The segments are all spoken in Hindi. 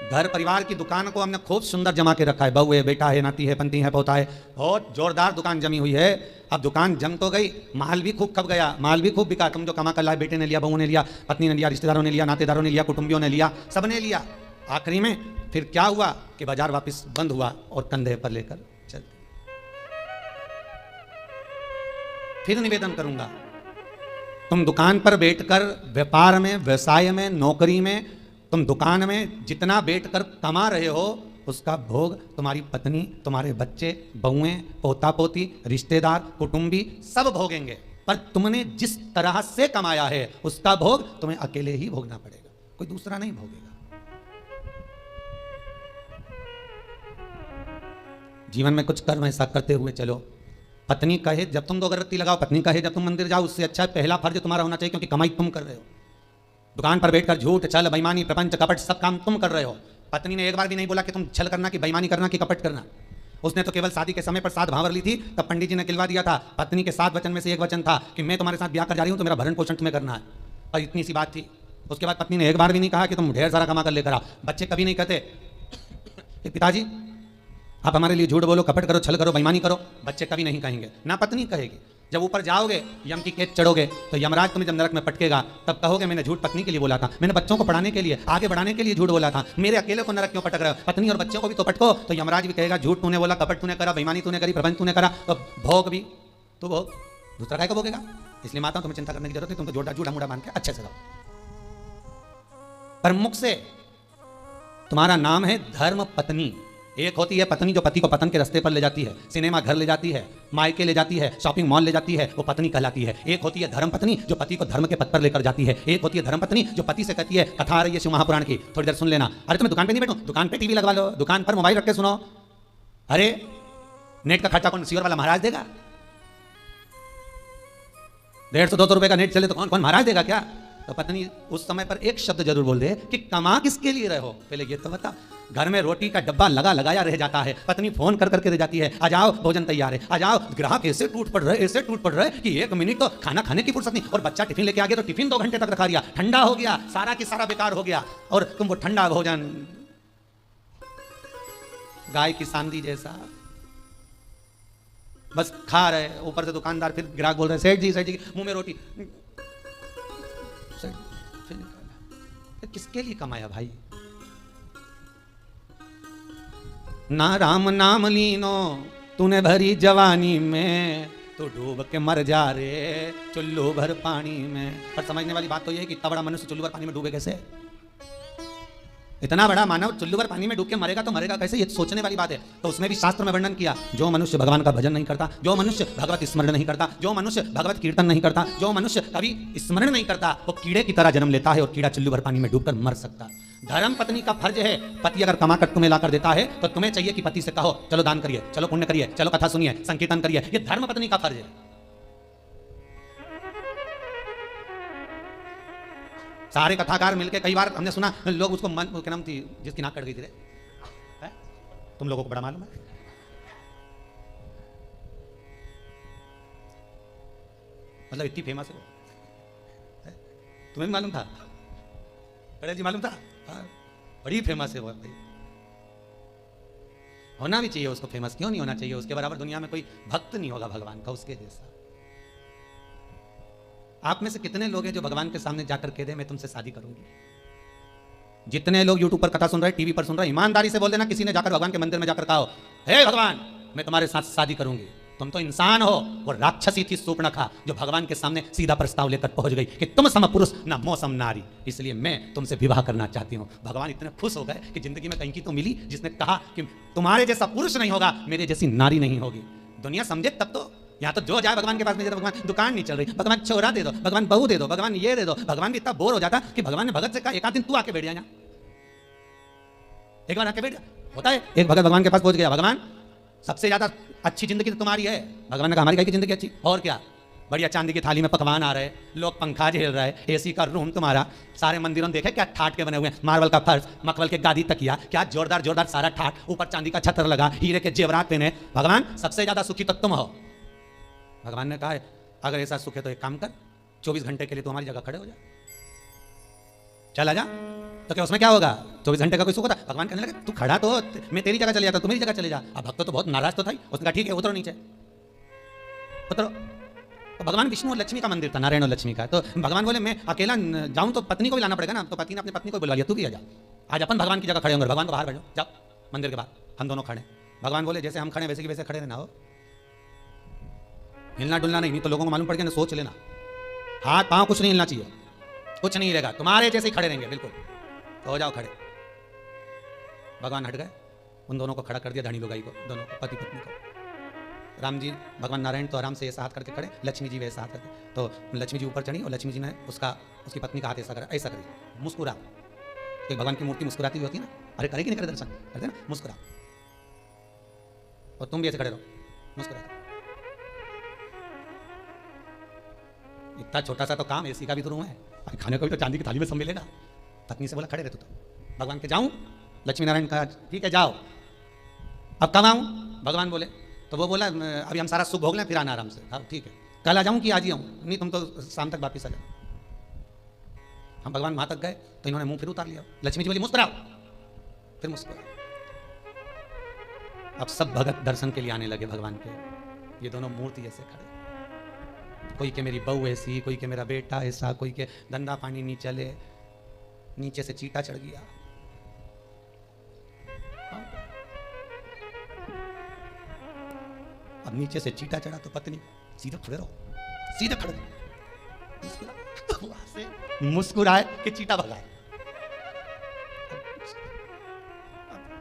घर परिवार की दुकान को हमने खूब सुंदर जमा के रखा है, बहू है, बेटा है, नाती है, पनती है, पोता है, बहुत जोरदार दुकान जमी हुई है। अब दुकान जम तो गई, माल भी खूब खप गया, माल भी खूब बिका। तुम जो कमा कर लाए, बेटे ने लिया, बहू ने लिया, पत्नी ने लिया, रिश्तेदारों ने लिया, नातेदारों ने लिया, कुटुंबियों ने लिया, सबने लिया। आखिरी में फिर क्या हुआ कि बाजार वापस बंद हुआ और कंधे पर लेकर चल। फिर निवेदन करूंगा, तुम दुकान पर बैठकर व्यापार में, व्यवसाय में, नौकरी में, तुम दुकान में जितना बैठकर कमा रहे हो उसका भोग तुम्हारी पत्नी, तुम्हारे बच्चे, बहुएं, पोता पोती, रिश्तेदार, कुटुंबी सब भोगेंगे। पर तुमने जिस तरह से कमाया है उसका भोग तुम्हें अकेले ही भोगना पड़ेगा, कोई दूसरा नहीं भोगेगा। जीवन में कुछ कर्म ऐसा करते हुए चलो। पत्नी कहे जब तुम 2 अगरबत्ती लगाओ, पत्नी कहे जब तुम मंदिर जाओ, उससे अच्छा पहला फर्ज तुम्हारा होना चाहिए, क्योंकि कमाई तुम कर रहे हो। दुकान पर बैठकर झूठ, छल, बेईमानी, प्रपंच, कपट सब काम तुम कर रहे हो। पत्नी ने एक बार भी नहीं बोला कि तुम छल करना, कि बेईमानी करना, कि कपट करना। उसने तो केवल शादी के समय पर 7 भावर ली थी, तब पंडित जी ने किलवा दिया था। पत्नी के 7 वचन में से एक वचन था कि मैं तुम्हारे साथ ब्याह कर जा रही हूं तो मेरा भरण पोषण तुम्हें करना है, और इतनी सी बात थी। उसके बाद पत्नी ने एक बार भी नहीं कहा कि तुम ढेर सारा कमा कर लेकर आओ। बच्चे कभी नहीं कहते कि पिताजी आप हमारे लिए झूठ बोलो, कपट करो, छल करो, बेईमानी करो। बच्चे कभी नहीं कहेंगे, ना पत्नी कहेगी। जब ऊपर जाओगे, यम की केच चढ़ोगे, तो यमराज तुम्हें जब नरक में पटकेगा तब कहोगे मैंने झूठ पत्नी के लिए बोला था, मैंने बच्चों को पढ़ाने के लिए, आगे बढ़ाने के लिए झूठ बोला था, मेरे अकेले को नरक क्यों पटक रहे हो? पत्नी और बच्चों को भी तो पटको। तो यमराज भी कहेगा झूठ तूने बोला, कपट तूने करा, बेईमानी तूने करी, प्रबंध तूने करा, तो भोग भी तो भोग दूसरा काय को भोगेगा। इसलिए माता तुम्हें चिंता करने की जरूरत नहीं, तुम तो जोड़ा जूड़ा मुड़ा मान के अच्छे से रहो। प्रमुख से तुम्हारा नाम है धर्म पत्नी। एक होती है पत्नी जो पति को पतन के रास्ते पर ले जाती है, सिनेमा घर ले जाती है, मायके ले जाती है, शॉपिंग मॉल ले जाती है, वो पत्नी कहलाती है। एक होती है धर्म पत्नी जो पति को धर्म के पथ पर लेकर जाती है। एक होती है धर्म पत्नी जो पति से कहती है, कथा आ रही है शिव महापुराण की, थोड़ी देर सुन लेना। अरे तुम्हें दुकान पे नहीं बैठो, दुकान पे टीवी लगवा लो, दुकान पर मोबाइल रख के सुनो। अरे नेट का खर्चा कौन सीवर वाला महाराज देगा? 150-200 रुपए का नेट चले तो कौन महाराज देगा क्या? तो पत्नी उस समय पर एक शब्द जरूर बोल दे कि कमा किसके लिए रहे हो, पहले ये तो बता। घर में रोटी का डब्बा लगा लगाया रह जाता है, पत्नी फोन कर करके रह जाती है, आ जाओ भोजन तैयार है, आ जाओ। ग्राहक ऐसे टूट पड़ रहे, ऐसे टूट पड़ रहे कि 1 मिनट तो खाना खाने की फुर्सत नहीं। और बच्चा टिफिन लेके आ गया तो टिफिन 2 घंटे तक रखा दिया, ठंडा हो गया, सारा की सारा बेकार हो गया। और तुम वो ठंडा भोजन गाय की सांदी जैसा बस खा रहे। ऊपर से दुकानदार फिर ग्राहक बोल रहे सेठ जी मुंह में रोटी। किसके लिए कमाया भाई? ना राम नाम लीनो तूने भरी जवानी में, तो डूब के मर जा रे चुल्लू भर पानी में। पर समझने वाली बात तो यह है कि इतना बड़ा मनुष्य चुल्लू भर पानी में डूबे कैसे? इतना बड़ा मानव चुल्लू भर पानी में डूब के मरेगा तो मरेगा कैसे? ये सोचने वाली बात है। तो उसमें भी शास्त्र में वर्णन किया, जो मनुष्य भगवान का भजन नहीं करता, जो मनुष्य भगवत स्मरण नहीं करता, जो मनुष्य भगवत कीर्तन नहीं करता, जो मनुष्य कभी स्मरण नहीं करता, वो कीड़े की तरह जन्म लेता है और कीड़ा चुल्लू भर पानी में डूबकर मर सकता। धर्म पत्नी का फर्ज है, पति अगर कमा कर तुम्हें लाकर देता है तो तुम्हें चाहिए कि पति से कहो चलो दान करिए, चलो पुण्य करिए, चलो कथा सुनिए, संकीर्तन करिए। ये धर्म पत्नी का फर्ज है। सारे कथाकार मिलके, कई बार हमने सुना लोग उसको मन क्या नाम थी जिसकी नाक कट गई थी रे, तुम लोगों को बड़ा मालूम है। मतलब इतनी फेमस है, तुम्हें भी मालूम था? पटेल जी मालूम था? बड़ी फेमस है वो भाई। होना भी चाहिए उसको फेमस, क्यों नहीं होना चाहिए? उसके बराबर दुनिया में कोई भक्त नहीं होगा भगवान का उसके जैसा। आप में से कितने लोग हैं जो भगवान के सामने जाकर कह दे मैं तुमसे शादी करूंगी? जितने लोग यूट्यूब पर कथा सुन रहे हैं, टीवी पर सुन रहे हैं, ईमानदारी से बोल देना किसी ने जाकर भगवान के मंदिर में जाकर कहा हो, हे भगवान मैं तुम्हारे साथ शादी करूंगी। तुम तो इंसान हो, वो राक्षसी थी सूर्पणखा जो भगवान के सामने सीधा प्रस्ताव लेकर पहुंच गई कि तुम सम पुरुष ना मौसम नारी, इसलिए मैं तुमसे विवाह करना चाहती हूं। भगवान इतने खुश हो गए कि जिंदगी में कहीं की तो मिली जिसने कहा कि तुम्हारे जैसा पुरुष नहीं होगा, मेरे जैसी नारी नहीं होगी। दुनिया समझे तब तो। यहाँ तो जो जाए भगवान के पास में, भगवान दुकान नहीं चल रही, भगवान छोरा दे दो, भगवान बहू दे दो, भगवान ये दे दो। भगवान भी इतना बोर हो जाता कि भगवान ने भगत से कहा एक आध दिन तू आके बैठ जाना, एक बार आके बैठ जा। होता है एक भगत भगवान के पास पहुंच गया, भगवान सबसे ज्यादा अच्छी जिंदगी तो तुम्हारी है। भगवान ने कहा हमारी कहीं की जिंदगी अच्छी, और क्या बढ़िया चांदी की थाली में पकवान आ रहे, लोग पंखा झेल रहे, एसी का रूम तुम्हारा, सारे मंदिरों देखे क्या ठाट के बने हुए हैं, मार्बल का फर्श, मखमल के गादी तकिया, क्या जोरदार जोरदार सारा ठाट, ऊपर चांदी का छतर लगा, हीरे के जेवरात पहने। भगवान सबसे ज्यादा सुखी तो तुम हो। भगवान ने कहा अगर ऐसा सुख है तो एक काम कर, 24 घंटे के लिए तू हमारी जगह खड़े हो जा, चला जा, तो क्या उसमें क्या होगा? 24 घंटे का कोई सुख होता? भगवान कहने लगे तू खड़ा तो मैं तेरी जगह चले जाता, तू मेरी जगह चले जा। अब भक्त तो बहुत नाराज तो था ही, उसने कहा ठीक है उतरो नीचे, उतरो। तो भगवान विष्णु और लक्ष्मी का मंदिर था, नारायण और लक्ष्मी का। तो भगवान बोले मैं अकेला जाऊं तो पत्नी को भी लाना पड़ेगा ना। तो पति ने अपनी पत्नी को बुला लिया, तू भी आ जा, आज अपन भगवान की जगह खड़े होंगे, भगवान को बाहर बैठो, जाओ मंदिर के बाहर, हम दोनों खड़े। भगवान बोले जैसे हम खड़े वैसे की वैसे खड़े रहना हो, हिलना डुलना नहीं तो लोगों को मालूम पड़ गया ना, सोच लेना। हाथ पांव कुछ नहीं हिलना चाहिए, कुछ नहीं हिलेगा, तुम्हारे जैसे ही खड़े रहेंगे बिल्कुल। तो हो जाओ खड़े। भगवान हट गए, उन दोनों को खड़ा कर दिया, धनी लुगाई को, दोनों को, पति पत्नी को। राम जी भगवान नारायण तो आराम से ऐसा हाथ करके खड़े, लक्ष्मी जी वैसा हाथ करके। तो लक्ष्मी जी ऊपर चढ़ी और लक्ष्मी जी ने उसकी पत्नी का हाथ ऐसा करा, ऐसा करी, मुस्कुरा। एक भगवान की मूर्ति मुस्कुराती हुई होती है ना, अरे करे कि नहीं करे दर्शन, करते ना, मुस्कुरा। और तुम भी ऐसे खड़े रहो, मुस्कुरा। इतना छोटा सा तो काम, एसी का भी तो रूम है, खाने को भी तो चांदी की थाली में सब मिलेगा। पत्नी से बोला खड़े रहे तो भगवान के जाऊं? लक्ष्मी नारायण कहा ठीक है जाओ। अब कब आऊं? भगवान बोले, तो वो बोला अभी हम सारा सुख भोग लें फिर आना आराम से। हाँ ठीक है, कल आ जाऊं कि आज ही आऊं? नहीं तुम तो शाम तक वापिस आ जाओ। हम भगवान वहां तक गए तो इन्होंने मुंह फिर उतार लिया। लक्ष्मी जी बोली मुस्कुराओ, फिर मुस्कुराओ। अब सब भगत दर्शन के लिए आने लगे भगवान के। ये दोनों मूर्ति ऐसे खड़े, कोई के मेरी बहू ऐसी, कोई के मेरा बेटा ऐसा, कोई के धंधा पानी नहीं चले, नीचे से चीटा चढ़ गया। अब नीचे से चीटा चढ़ा तो पत्नी सीधे खड़े रहो, सीधे खड़े रहो, मुस्कुराए कि चीटा भगाए।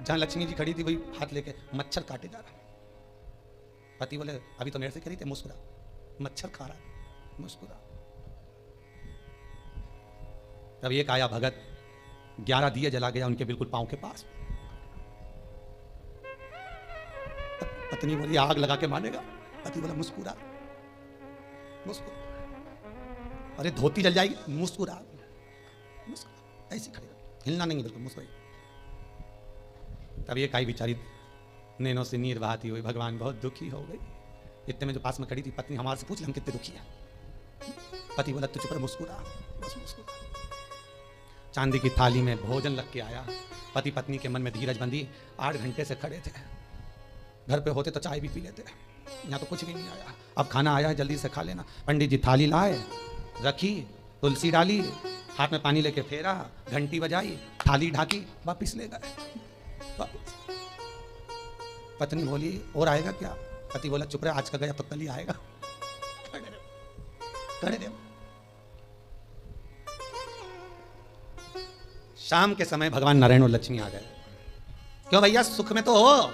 जहां लक्ष्मी जी खड़ी थी वही हाथ लेके मच्छर काटे जा रहा। पति बोले अभी तो मेरे से करी थे, मुस्कुरा, मच्छर खा रहा है, मुस्कुरा। तब एक आया भगत, 11 दिए जला गया उनके बिल्कुल पांव के पास। पत्नी बोली आग लगा के मानेगा। पति बोला मुस्कुरा, मुस्कुरा। अरे धोती जल जाएगी, मुस्कुरा, मुस्कुरा, ऐसे खड़े, हिलना नहीं, बिल्कुल मुस्कुराई। तब एक आई बेचारी नैनों से नीर बहाती हुई, भगवान बहुत दुखी हो गई। इतने में जो पास में खड़ी थी पत्नी, हमारे से पूछ ले हम कितने दुखी हैं। पति बोला तू चुप रह, मुस्कुरा, बस मुस्कुरा। चांदी की थाली में भोजन लग के आया। पति पत्नी के मन में धीरज बंधी। 8 घंटे से खड़े थे, घर पे होते तो चाय भी पी लेते, यहाँ तो कुछ भी नहीं आया। अब खाना आया है जल्दी से खा लेना। पंडित जी थाली लाए, रखी, तुलसी डाली, हाथ में पानी लेके फेरा, घंटी बजाई, थाली ढाकी, वापिस ले गए। पत्नी बोली और आएगा क्या? पति बोला चुप रहे, आज का गया तो कल ही आएगा। खड़े रहो। शाम के समय भगवान नारायण और लक्ष्मी आ गए। क्यों भैया सुख में तो हो,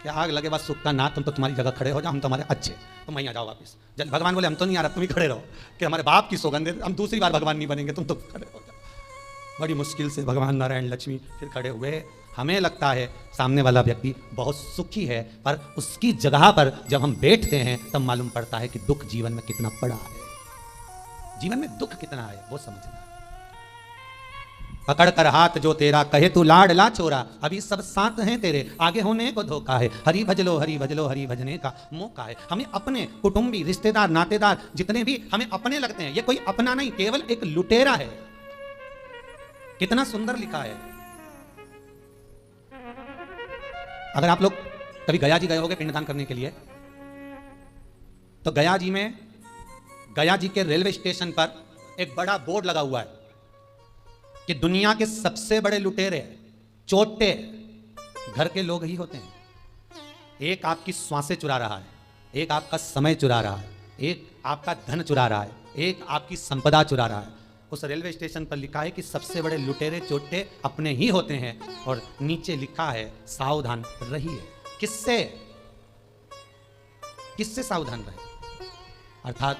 क्या आग लगे बस सुख का ना, तुम तो तुम्हारी जगह खड़े हो जाओ, हम तुम्हारे अच्छे, तुम वहीं आ जाओ वापस। जब भगवान बोले हम तो नहीं आ रहा, तुम ही खड़े रहो, कि हमारे बाप की सौगंध है, हम दूसरी बार भगवान नहीं बनेंगे, तुम तो खड़े हो जाओ। बड़ी मुश्किल से भगवान नारायण लक्ष्मी फिर खड़े हुए। हमें लगता है सामने वाला व्यक्ति बहुत सुखी है, पर उसकी जगह पर जब हम बैठते हैं तब मालूम पड़ता है कि दुख जीवन में कितना बड़ा है, जीवन में दुख कितना है वो समझना। पकड़ कर हाथ जो तेरा, कहे तू लाडला चोरा, अभी सब साथ हैं तेरे, आगे होने को धोखा है, हरि भजलो हरि भजलो, हरि भजने का मौका है। हमें अपने कुटुंबी, रिश्तेदार, नातेदार जितने भी हमें अपने लगते हैं, ये कोई अपना नहीं, केवल एक लुटेरा है। कितना सुंदर लिखा है। अगर आप लोग कभी गया जी गए होंगे पिंडदान करने के लिए, तो गया जी में, गया जी के रेलवे स्टेशन पर एक बड़ा बोर्ड लगा हुआ है कि दुनिया के सबसे बड़े लुटेरे, चोटे घर के लोग ही होते हैं। एक आपकी श्वासें चुरा रहा है, एक आपका समय चुरा रहा है, एक आपका धन चुरा रहा है, एक आपकी संपदा चुरा रहा है। उस रेलवे स्टेशन पर लिखा है कि सबसे बड़े लुटेरे चोटे अपने ही होते हैं, और नीचे लिखा है सावधान रहिए। किससे? किससे सावधान रहे? अर्थात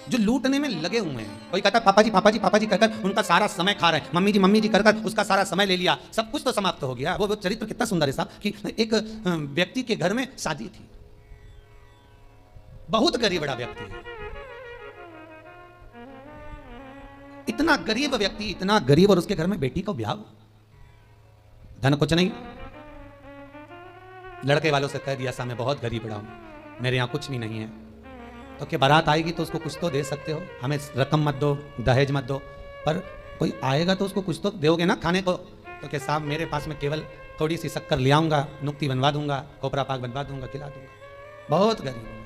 जो लूटने में लगे हुए हैं। कोई कहता है पापा जी पापा जी पापा जी कहकर उनका सारा समय खा रहे हैं, मम्मी जी कर उसका सारा समय ले लिया, सब कुछ तो समाप्त हो गया। वो चरित्र कितना सुंदर है साहब, कि एक व्यक्ति के घर में शादी थी, बहुत गरीब बड़ा व्यक्ति है, इतना गरीब व्यक्ति, इतना गरीब, और उसके घर में बेटी को ब्याह, धन कुछ नहीं। लड़के वालों से कह दिया सा मैं बहुत गरीब बड़ा हूं, मेरे यहां कुछ भी नहीं है। तो क्या बारात आएगी तो उसको कुछ तो दे सकते हो, हमें रकम मत दो, दहेज मत दो, पर कोई आएगा तो उसको कुछ तो दोगे ना खाने को। तो क्या साहब मेरे पास में केवल थोड़ी सी शक्कर ले आऊंगा, नुक्ती बनवा दूंगा, खोपरा पाक बनवा दूंगा, खिला दूंगा। बहुत गरीब हूं।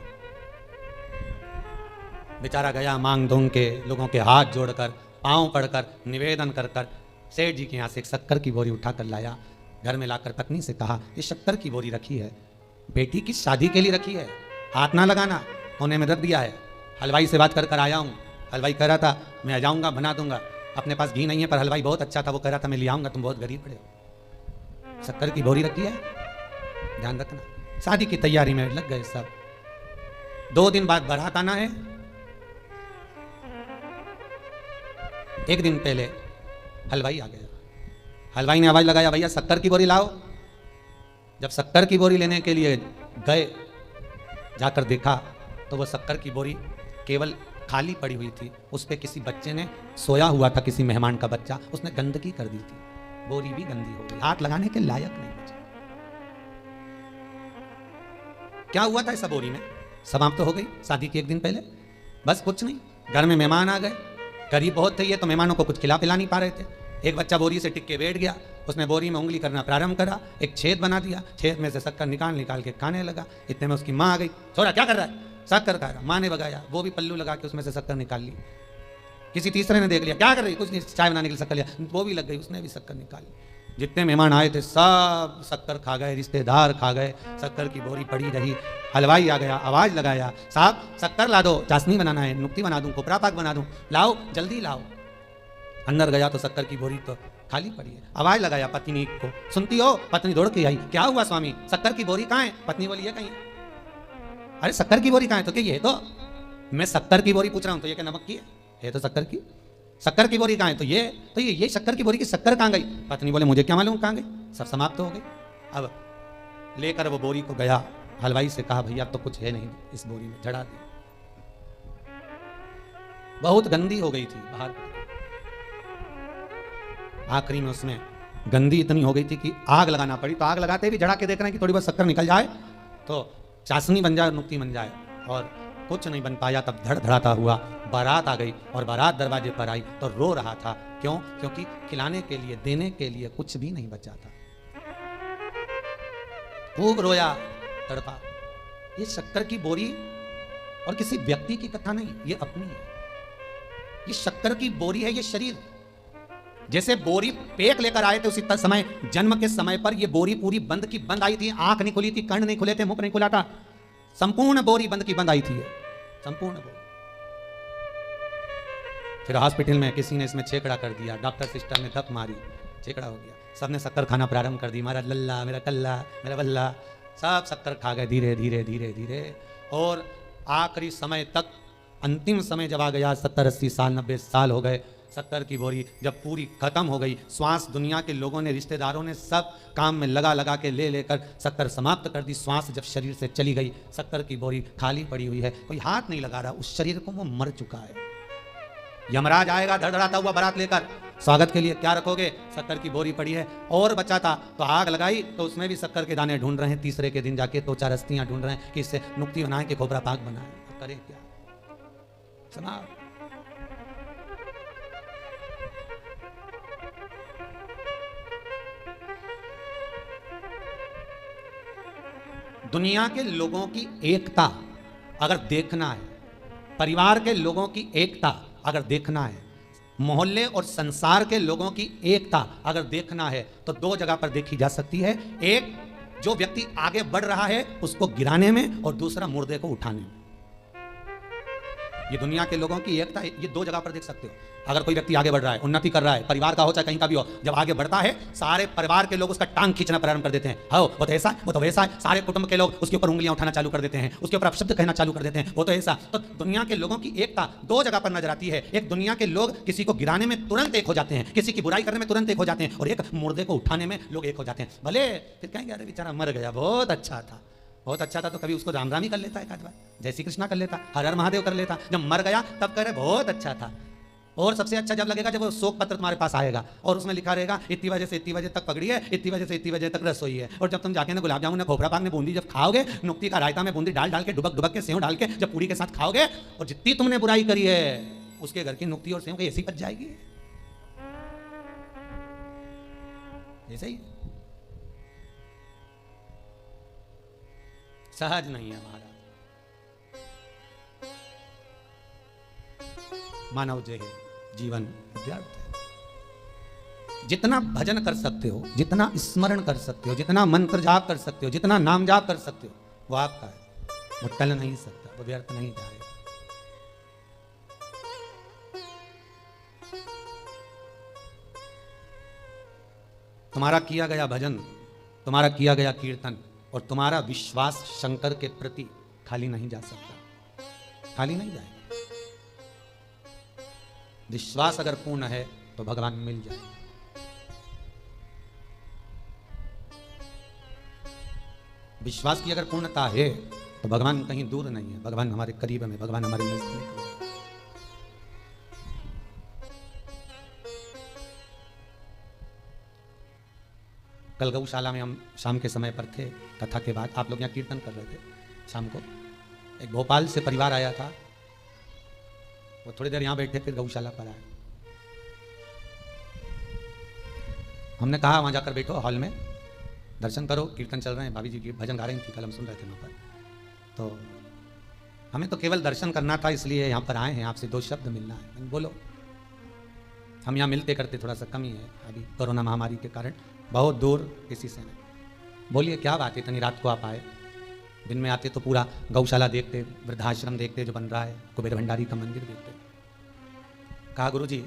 बेचारा गया मांग धूंग के, लोगों के हाथ जोड़कर, पांव पड़कर, निवेदन कर कर सेठ जी के यहाँ से एक शक्कर की बोरी उठा कर लाया। घर में लाकर पत्नी से कहा, ये शक्कर की बोरी रखी है, बेटी की शादी के लिए रखी है, हाथ ना लगाना, कोने में रख दिया है। हलवाई से बात कर कर आया हूँ। हलवाई कह रहा था मैं आ जाऊँगा बना दूंगा, अपने पास घी नहीं है, पर हलवाई बहुत अच्छा था, वो कह रहा था मैं ले आऊँगा, तुम बहुत गरीब पड़े हो। शक्कर की बोरी रखी है, ध्यान रखना। शादी की तैयारी में लग गए सब। 2 दिन बाद बारात आना है। एक दिन पहले हलवाई आ गया। हलवाई ने आवाज लगाया, भैया शक्कर की बोरी लाओ। जब शक्कर की बोरी लेने के लिए गए, जाकर देखा तो वो शक्कर की बोरी केवल खाली पड़ी हुई थी। उस पर किसी बच्चे ने सोया हुआ था, किसी मेहमान का बच्चा, उसने गंदगी कर दी थी। बोरी भी गंदी हो गई, हाथ लगाने के लायक नहीं बचा। क्या हुआ था इस बोरी में? समाप्त तो हो गई शादी के 1 दिन पहले। बस कुछ नहीं, घर में मेहमान आ गए, गरीब बहुत थे ये, तो मेहमानों को कुछ खिला पिला नहीं पा रहे थे। एक बच्चा बोरी से टिक के बैठ गया, उसने बोरी में उंगली करना प्रारंभ करा, एक छेद बना दिया, छेद में से शक्कर निकाल निकाल के खाने लगा। इतने में उसकी माँ आ गई, छोरा क्या कर रहा है? शक्कर खा रहा। माँ ने भगाया, वो भी पल्लू लगा के उसमें से शक्कर निकाल ली। किसी तीसरे ने देख लिया, क्या कर रही? कुछ नहीं, चाय बनाने के लिए शक्कर लिया, वो भी लग गई, उसने भी शक्कर निकाल ली। जितने मेहमान आए थे सब शक्कर खा गए, रिश्तेदार खा गए, शक्कर की बोरी पड़ी रही। हलवाई आ गया, आवाज लगाया, साहब शक्कर ला दो, चाशनी बनाना है, नुक्ती बना दूं, खोपरा पाक बना दूं, लाओ जल्दी लाओ। अंदर गया तो शक्कर की बोरी तो खाली पड़ी है। आवाज लगाया पत्नी को, सुनती हो? पत्नी दौड़ के आई, क्या हुआ स्वामी, शक्कर की बोरी कहाँ है? पत्नी बोली है कहीं। अरे शक्कर की बोरी कहाँ है? तो क्या ये तो मैं शक्कर की बोरी पूछ रहा हूँ, तो ये क्या नमक की है? तो शक्कर की बोरी कहाँ है? तो ये शक्कर की बोरी की शक्कर कहाँ गई? पत्नी बोले मुझे क्या मालूम कहाँ गई, सब समाप्त हो गई। अब लेकर वो बोरी को गया, हलवाई से कहा भैया तो कुछ है नहीं इस बोरी में, झड़ा दी। बहुत गंदी हो गई थी बाहर। आखिरी में उसमें गंदी इतनी हो गई थी कि आग लगाना पड़ी। तो आग लगाते भी झड़ा के देख रहे हैं कि थोड़ी बहुत शक्कर निकल जाए तो चाशनी बन जाए, नुक्ती बन जाए, और कुछ नहीं बन पाया। तब धड़धड़ाता हुआ बारात आ गई, और बारात दरवाजे पर आई तो रो रहा था। क्यों? क्योंकि खिलाने के लिए, देने के लिए कुछ भी नहीं बचा था। खूब रोया, तड़पा। ये शक्कर की बोरी और किसी व्यक्ति की कथा नहीं, ये अपनी है। ये शक्कर की बोरी है, ये शरीर। जैसे बोरी पेक लेकर आए थे उसी समय, जन्म के समय पर ये बोरी पूरी बंद की बंद आई थी, आंख नहीं खुली थी, कर्ण नहीं खुले थे, मुख नहीं खुला था, संपूर्ण बोरी बंद की बंद आई थी, संपूर्ण बोरी। फिर हॉस्पिटल में किसी ने इसमें छेकड़ा कर दिया, डॉक्टर सिस्टर ने धक मारी, छेकड़ा हो गया। सबने शक्कर खाना प्रारंभ कर दी, मेरा लल्ला, मेरा कल्ला, मेरा बल्ला, सब शक्कर खा गए धीरे धीरे धीरे धीरे। और आखिरी समय तक, अंतिम समय जब आ गया, 70-80 साल 90 साल हो गए, शक्कर की बोरी जब पूरी खत्म हो गई, श्वास दुनिया के लोगों ने, रिश्तेदारों ने सब काम में लगा लगा के ले लेकर शक्कर समाप्त कर दी। श्वास जब शरीर से चली गई, शक्कर की बोरी खाली पड़ी हुई है, कोई हाथ नहीं लगा रहा उस शरीर को, वो मर चुका है। यमराज आएगा धड़धड़ाता हुआ बारात लेकर, स्वागत के लिए क्या रखोगे? शक्कर की बोरी पड़ी है। और बचा था तो आग लगाई, तो उसमें भी शक्कर के दाने ढूंढ रहे हैं। तीसरे के दिन जाके 2-4 अस्थियां ढूंढ रहे हैं कि इससे नुक्ती बनाए कि खोपरा पाक बनाए। करें क्या? समाप्त। दुनिया के लोगों की एकता अगर देखना है, परिवार के लोगों की एकता अगर देखना है, मोहल्ले और संसार के लोगों की एकता अगर देखना है, तो 2 जगह पर देखी जा सकती है। एक, जो व्यक्ति आगे बढ़ रहा है उसको गिराने में, और दूसरा मुर्दे को उठाने में। ये दुनिया के लोगों की एकता, ये 2 जगह पर देख सकते हो। अगर कोई व्यक्ति आगे बढ़ रहा है, उन्नति कर रहा है, परिवार का हो चाहे कहीं का भी हो, जब आगे बढ़ता है सारे परिवार के लोग उसका टांग खींचना प्रारंभ कर देते हैं। हो वो तो ऐसा, वो तो वैसा है। सारे कुटुंब के लोग उसके ऊपर उंगलियां उठाना चालू कर देते हैं, उसके ऊपर अपशब्द कहना चालू कर देते हैं, वो तो ऐसा। तो दुनिया के लोगों की एकता 2 जगह पर नजर आती है। एक, दुनिया के लोग किसी को गिराने में तुरंत एक हो जाते हैं, किसी की बुराई करने में तुरंत एक हो जाते हैं, और एक, मुर्दे को उठाने में लोग एक हो जाते हैं। भले फिर कहेंगे अरे बेचारा मर गया, बहुत अच्छा था, बहुत अच्छा था, तो कभी उसको राम राम ही कर लेता है, जय श्री कृष्णा कर लेता, हर हर महादेव कर लेता। जब मर गया तब कह रहे बहुत अच्छा था। और सबसे अच्छा जब लगेगा जब वो शोक पत्र तुम्हारे पास आएगा और उसमें लिखा रहेगा इतनी बजे से इतनी बजे तक पगड़ी है, इतनी बजे से इतनी बजे तक रसोई है। और जब तुम जाके ना गुलाब जामुन, खोपरा पाक, बूंदी जब खाओगे, नुक्ती का रायता में बूंदी डाल डाल के, डुबक डुबक के सेव डाल के जब पूरी के साथ खाओगे, और जितनी तुमने बुराई करी है उसके घर की नुक्ती और सेव की ऐसी बच जाएगी। ऐसे ही सहज नहीं है महाराज। मानव जो है जीवन व्यर्थ है। जितना भजन कर सकते हो, जितना स्मरण कर सकते हो, जितना मंत्र जाप कर सकते हो, जितना नाम जाप कर सकते हो, वो आपका है। वो टल नहीं सकता, वो व्यर्थ नहीं जाएगा। तुम्हारा किया गया भजन, तुम्हारा किया गया कीर्तन और तुम्हारा विश्वास शंकर के प्रति खाली नहीं जा सकता, खाली नहीं जाएगा। विश्वास अगर पूर्ण है तो भगवान मिल जाएगा। विश्वास की अगर पूर्णता है तो भगवान कहीं दूर नहीं है, भगवान हमारे करीब में, भगवान हमारे नजदीक है। कल गौशाला में हम शाम के समय पर थे, कथा के बाद आप लोग यहाँ कीर्तन कर रहे थे। शाम को एक भोपाल से परिवार आया था, वो थोड़ी देर यहाँ बैठे, फिर गौशाला पर आए। हमने कहा वहाँ जाकर बैठो, हॉल में दर्शन करो, कीर्तन चल रहे हैं, भाभी जी की भजन गा रही थी, कल हम सुन रहे थे वहाँ पर। तो हमें तो केवल दर्शन करना था, इसलिए यहाँ पर आए हैं, आपसे दो शब्द मिलना है। बोलो। हम यहाँ मिलते करते थोड़ा सा कमी है अभी कोरोना महामारी के कारण, बहुत दूर किसी से नहीं। बोलिए क्या बात है, इतनी रात को आप आए। दिन में आते तो पूरा गौशाला देखते, वृद्धाश्रम देखते जो बन रहा है, कुबेर भंडारी का मंदिर देखते। कहा गुरु जी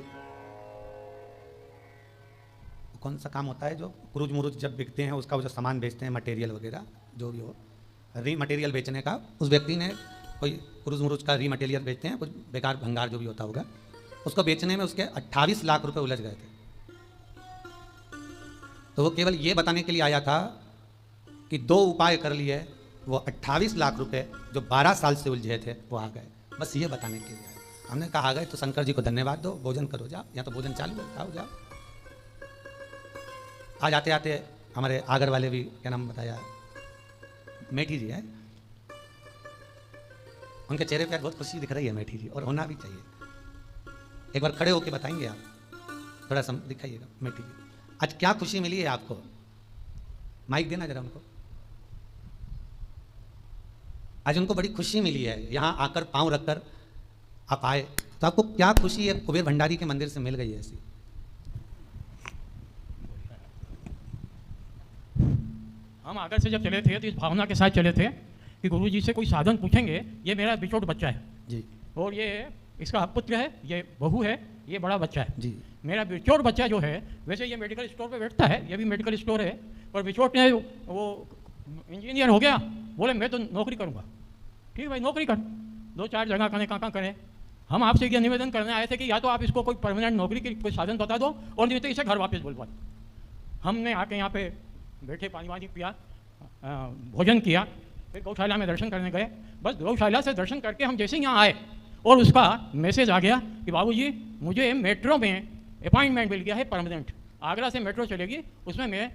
कौन सा काम होता है जो क्रूज मुरूज जब बिकते हैं उसका वो जो सामान बेचते हैं, मटेरियल वगैरह जो भी हो, री मटेरियल बेचने का, उस व्यक्ति ने कोई क्रूज मुरूज का री मटेरियल बेचते हैं, कुछ बेकार भंगार जो भी होता होगा, उसको बेचने में उसके 28 लाख रुपए उलझ गए थे। तो वो केवल ये बताने के लिए आया था कि 2 उपाय कर लिए, वो 28 लाख रुपए जो 12 साल से उलझे थे वो आ गए, बस ये बताने के लिए आए। हमने कहा आ गए तो शंकर जी को धन्यवाद दो, भोजन करो जाओ, या तो भोजन चालू है, खाओ जाओ। आज आते आते हमारे आगर वाले भी, क्या नाम बताया, मेठी जी है, उनके चेहरे पे बहुत खुशी दिख रही है मेठी जी, और होना भी चाहिए। एक बार खड़े होके बताएंगे आप, थोड़ा सा दिखाइएगा मेठी जी, आज क्या खुशी मिली है आपको? माइक देना जरा उनको। आज उनको बड़ी खुशी मिली है, यहाँ आकर पांव रखकर आप आए, तो आपको क्या खुशी है कुबेर भंडारी के मंदिर से मिल गई है ऐसी? हम आगर से जब चले थे तो इस भावना के साथ चले थे कि गुरु जी से कोई साधन पूछेंगे, ये मेरा बिछोट बच्चा है जी, और ये इसका पुत्र है, ये बहू है, ये बड़ा बच्चा है जी। मेरा बिछोट बच्चा जो है, वैसे ये मेडिकल स्टोर पे बैठता है, ये भी मेडिकल स्टोर है, पर बिछोट ने वो इंजीनियर हो गया, बोले मैं तो नौकरी करूँगा। ठीक है भाई, नौकरी कर, 2-4 जगह करें, कहाँ करें। हम आपसे ये निवेदन करने आए थे कि या तो आप इसको कोई परमानेंट नौकरी की कोई साधन बता दो, और नहीं तो इसे घर वापस बुलवा दो। हमने आके यहाँ पे बैठे, पानी वानी पिया, भोजन किया, फिर गौशाला में दर्शन करने गए। बस गौशाला से दर्शन करके हम जैसे ही यहाँ आए और उसका मैसेज आ गया कि बाबूजी मुझे मेट्रो में अपॉइंटमेंट मिल गया है परमानेंट, आगरा से मेट्रो चलेगी, उसमें मैं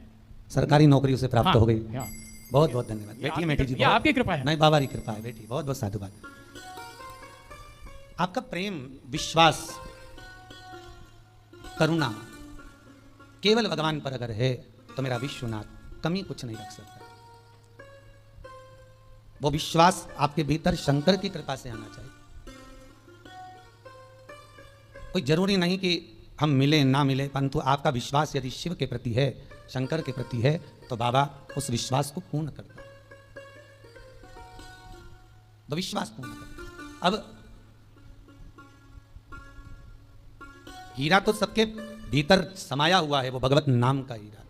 सरकारी नौकरी उसे प्राप्त हो गई। बहुत बहुत धन्यवाद बेटी, मेठी जी, ये आपकी कृपा है। नहीं, बाबा की कृपा है बेटी, बहुत बहुत साधुवाद। आपका प्रेम, विश्वास, करुणा केवल भगवान पर अगर है तो मेरा विश्वनाथ कमी कुछ नहीं रख सकता। वो विश्वास आपके भीतर शंकर की कृपा से आना चाहिए। कोई जरूरी नहीं कि हम मिले ना मिले, परंतु आपका विश्वास यदि शिव के प्रति है, शंकर के प्रति है, तो बाबा उस विश्वास को पूर्ण कर दो, तो विश्वास पूर्ण कर दो। अब हीरा तो सबके भीतर समाया हुआ है, वो भगवत नाम का हीरा,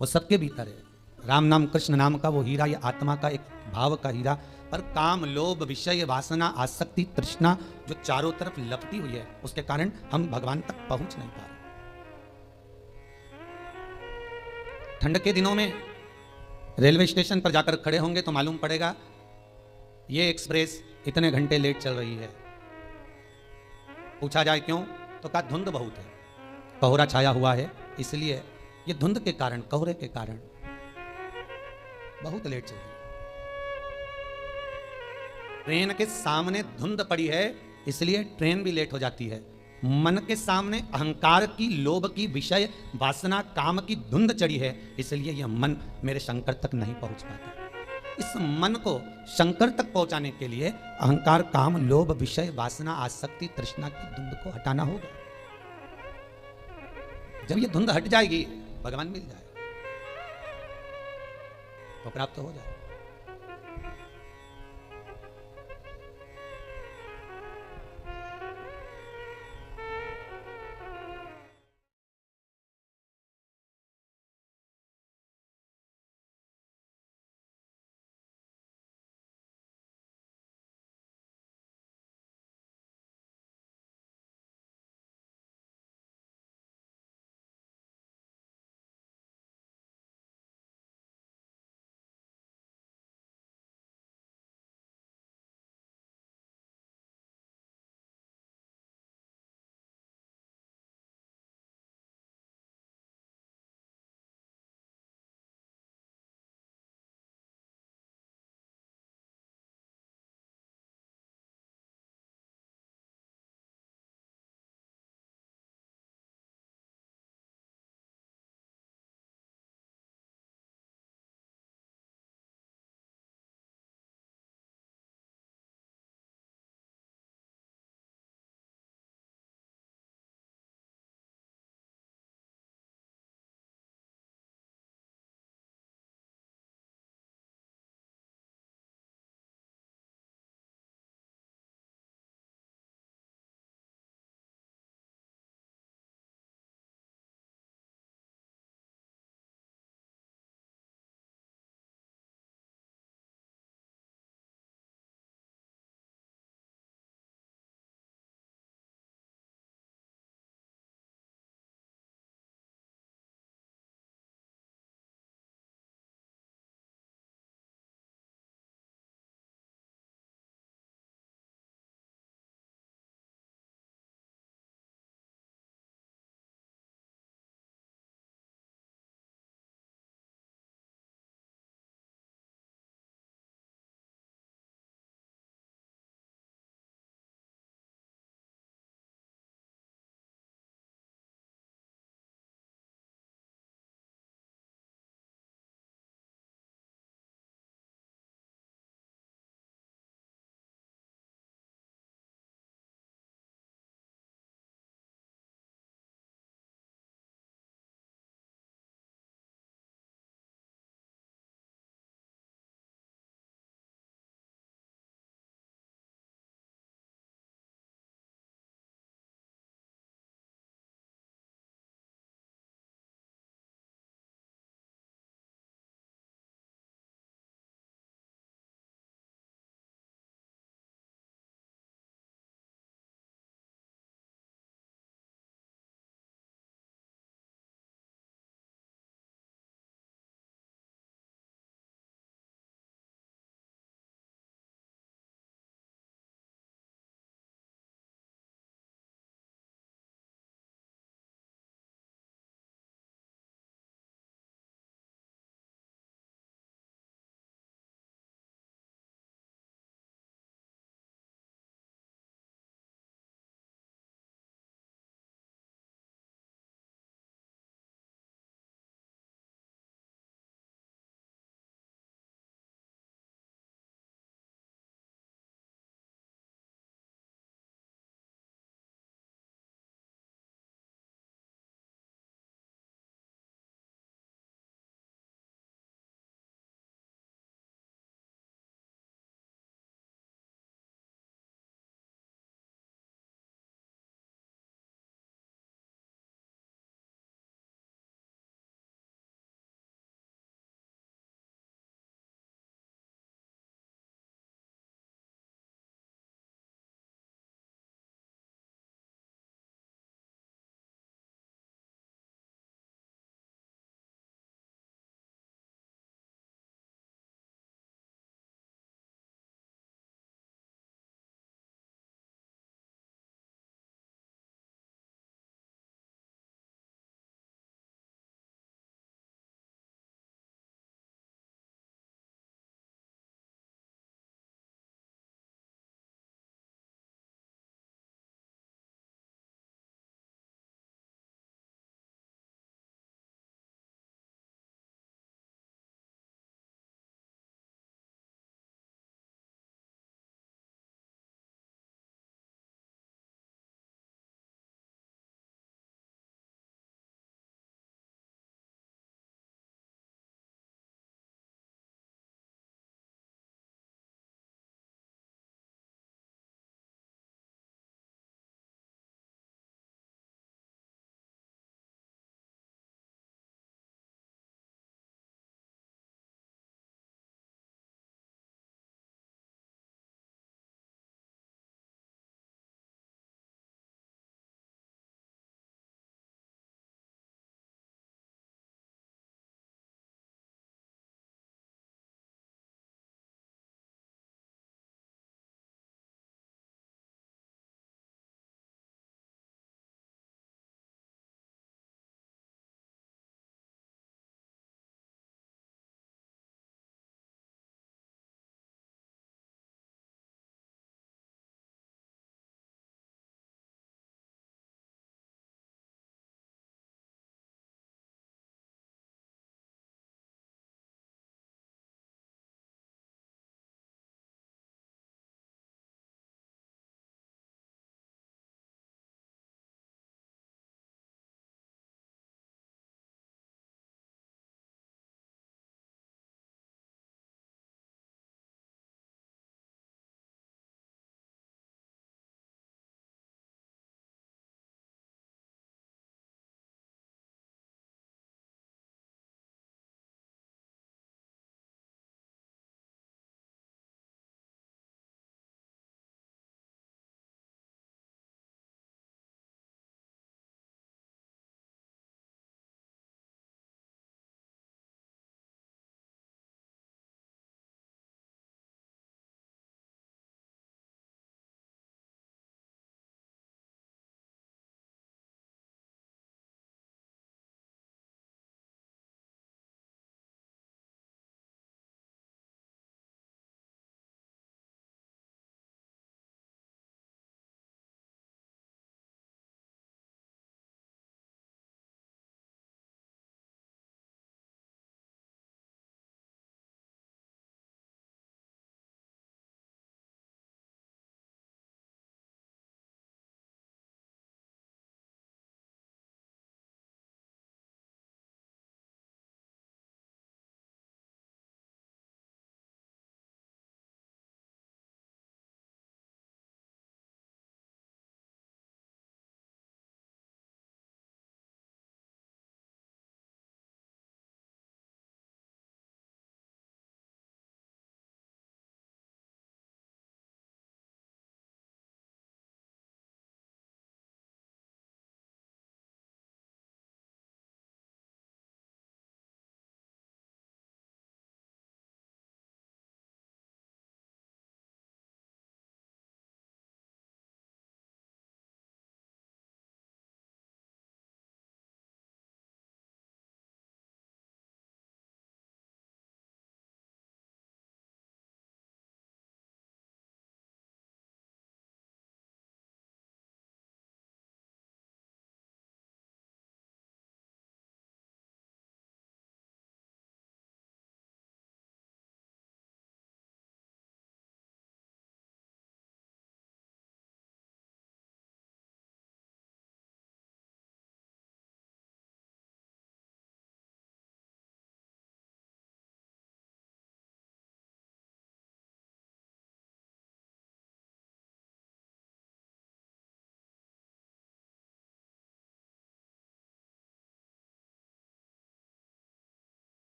वो सबके भीतर है। राम नाम कृष्ण नाम का वो हीरा, ये आत्मा का एक भाव का हीरा, पर काम, लोभ, विषय, वासना, आसक्ति, तृष्णा जो चारों तरफ लपटी हुई है, उसके कारण हम भगवान तक पहुंच नहीं पा रहे। ठंड के दिनों में रेलवे स्टेशन पर जाकर खड़े होंगे तो मालूम पड़ेगा ये एक्सप्रेस इतने घंटे लेट चल रही है। पूछा जाए क्यों, तो कहा धुंध बहुत है, कोहरा छाया हुआ है, इसलिए ये धुंध के कारण, कोहरे के कारण बहुत लेट चल रही है। ट्रेन के सामने धुंध पड़ी है, इसलिए ट्रेन भी लेट हो जाती है। मन के सामने अहंकार की, लोभ की, विषय वासना, काम की धुंध चढ़ी है, इसलिए यह मन मेरे शंकर तक नहीं पहुंच पाता। इस मन को शंकर तक पहुंचाने के लिए अहंकार, काम, लोभ, विषय, वासना, आसक्ति, तृष्णा की धुंध को हटाना होगा। जब ये धुंध हट जाएगी, भगवान मिल जाएगा, तो प्राप्त हो जाएगा।